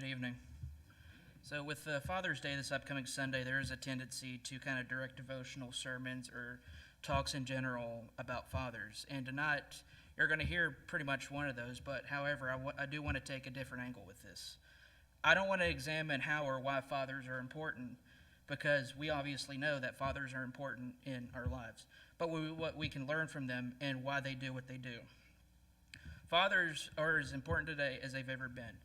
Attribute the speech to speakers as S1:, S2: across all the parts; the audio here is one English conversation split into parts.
S1: Good evening. So with Father's Day this upcoming Sunday, there is a tendency to kind of direct devotional sermons or talks in general about fathers. And tonight, you're going to hear pretty much one of those, but however, I do want to take a different angle with this. I don't want to examine how or why fathers are important, because we obviously know that fathers are important in our lives, but what we can learn from them and why they do what they do. Fathers are as important today as they've ever been.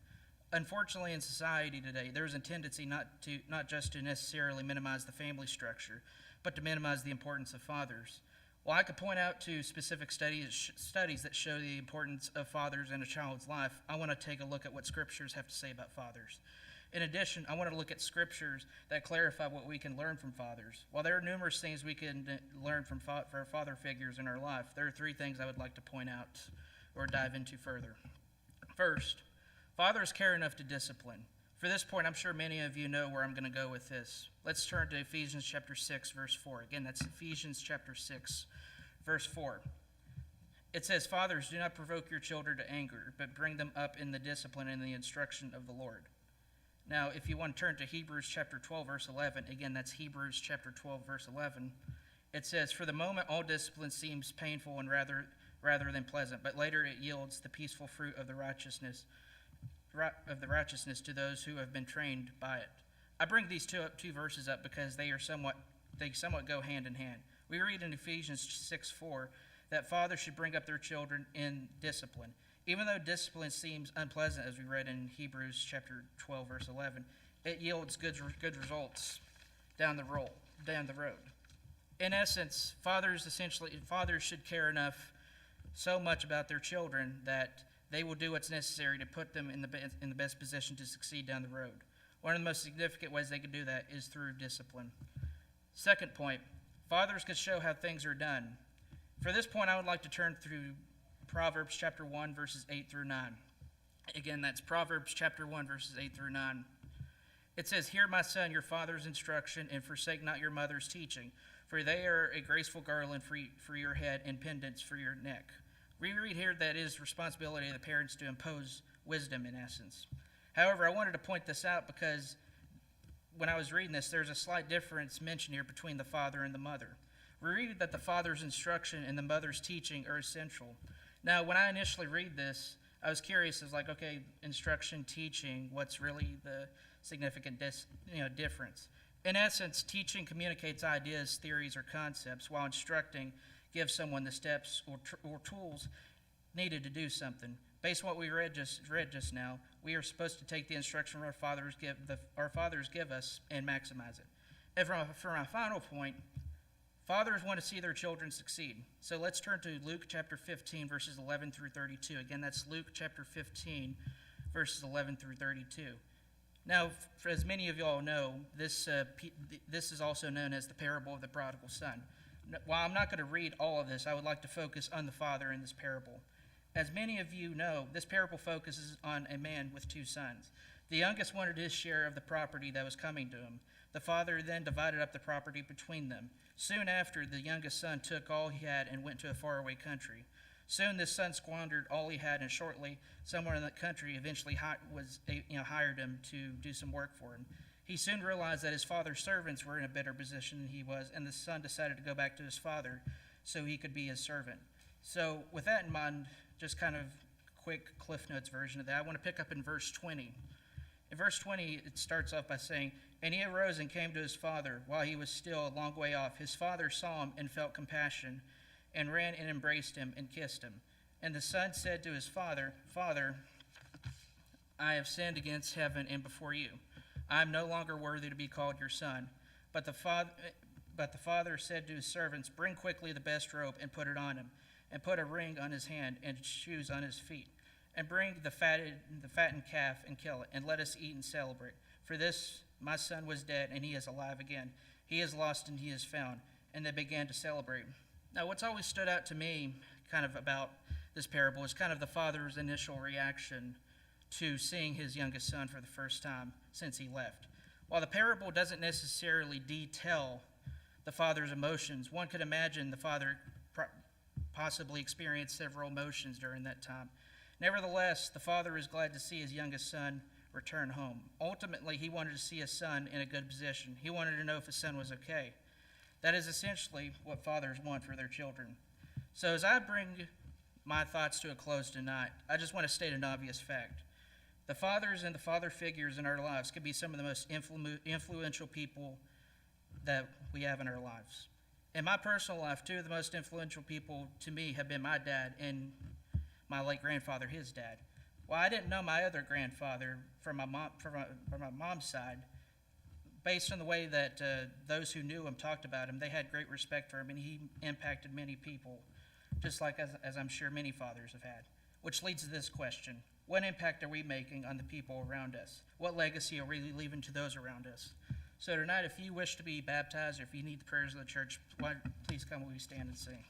S1: Unfortunately, in society today, there's a tendency not just to necessarily minimize the family structure, but to minimize the importance of fathers. While I could point out to specific studies that show the importance of fathers in a child's life, I want to take a look at what scriptures have to say about fathers. In addition, I want to look at scriptures that clarify what we can learn from fathers. While there are numerous things we can learn from father figures in our life, there are three things I would like to point out or dive into further. First, fathers care enough to discipline. For this point, I'm sure many of you know where I'm going to go with this. Let's turn to Ephesians chapter 6, verse 4. Again, that's Ephesians chapter 6, verse 4. It says, "Fathers, do not provoke your children to anger, but bring them up in the discipline and the instruction of the Lord." Now, if you want to turn to Hebrews chapter 12, verse 11, again, that's Hebrews chapter 12, verse 11. It says, "For the moment, all discipline seems painful and rather than pleasant, but later it yields the peaceful fruit of the righteousness to those who have been trained by it." I bring these two verses up because they somewhat go hand in hand. We read in Ephesians 6:4 that fathers should bring up their children in discipline. Even though discipline seems unpleasant, as we read in Hebrews chapter 12, verse 11, it yields good results down the road. In essence, fathers should care enough so much about their children that they will do what's necessary to put them in the best position to succeed down the road. One of the most significant ways they can do that is through discipline. Second point, fathers can show how things are done. For this point, I would like to turn through Proverbs chapter 1, verses 8 through 9. Again, that's Proverbs chapter 1, verses 8 through 9. It says, "Hear, my son, your father's instruction, and forsake not your mother's teaching, for they are a graceful garland for your head and pendants for your neck." We read here that it is the responsibility of the parents to impose wisdom, in essence. However, I wanted to point this out because when I was reading this, there's a slight difference mentioned here between the father and the mother. We read that the father's instruction and the mother's teaching are essential. Now, when I initially read this, I was curious, as like, okay, instruction, teaching, what's really the significant difference? In essence, teaching communicates ideas, theories, or concepts, while instructing gives someone the steps or tools needed to do something. Based on what we read just now, we are supposed to take the instruction our fathers give us and maximize it. And for my final point, fathers want to see their children succeed. So let's turn to Luke chapter 15, verses 11 through 32. Again, that's Luke chapter 15, verses 11 through 32. Now, as many of you all know, this is also known as the parable of the prodigal son. While I'm not going to read all of this, I would like to focus on the father in this parable. As many of you know, this parable focuses on a man with two sons. The youngest wanted his share of the property that was coming to him. The father then divided up the property between them. Soon after, the youngest son took all he had and went to a faraway country. Soon this son squandered all he had, and shortly, someone in that country eventually hired him to do some work for him. He soon realized that his father's servants were in a better position than he was, and the son decided to go back to his father so he could be his servant. So with that in mind, just kind of quick Cliff Notes version of that, I want to pick up in verse 20. In verse 20, it starts off by saying, "And he arose and came to his father. While he was still a long way off, his father saw him and felt compassion, and ran and embraced him and kissed him. And the son said to his father, 'Father, I have sinned against heaven and before you. I am no longer worthy to be called your son.' But the father said to his servants, 'Bring quickly the best robe and put it on him, and put a ring on his hand and shoes on his feet. And bring the fattened calf and kill it, and let us eat and celebrate. For this my son was dead, and he is alive again. He is lost, and he is found.' And they began to celebrate." Now, what's always stood out to me kind of about this parable is kind of the father's initial reaction to seeing his youngest son for the first time since he left. While the parable doesn't necessarily detail the father's emotions, one could imagine the father possibly experienced several emotions during that time. Nevertheless, the father is glad to see his youngest son return home. Ultimately, he wanted to see his son in a good position. He wanted to know if his son was okay. That is essentially what fathers want for their children. So as I bring my thoughts to a close tonight, I just want to state an obvious fact. The fathers and the father figures in our lives can be some of the most influential people that we have in our lives. In my personal life, two of the most influential people to me have been my dad and my late grandfather, his dad. Well, I didn't know my other grandfather from my mom's side. Based on the way that those who knew him talked about him, they had great respect for him, and he impacted many people, just like as I'm sure many fathers have had. Which leads to this question: what impact are we making on the people around us? What legacy are we leaving to those around us? So tonight, if you wish to be baptized, or if you need the prayers of the church, please come while we stand and sing.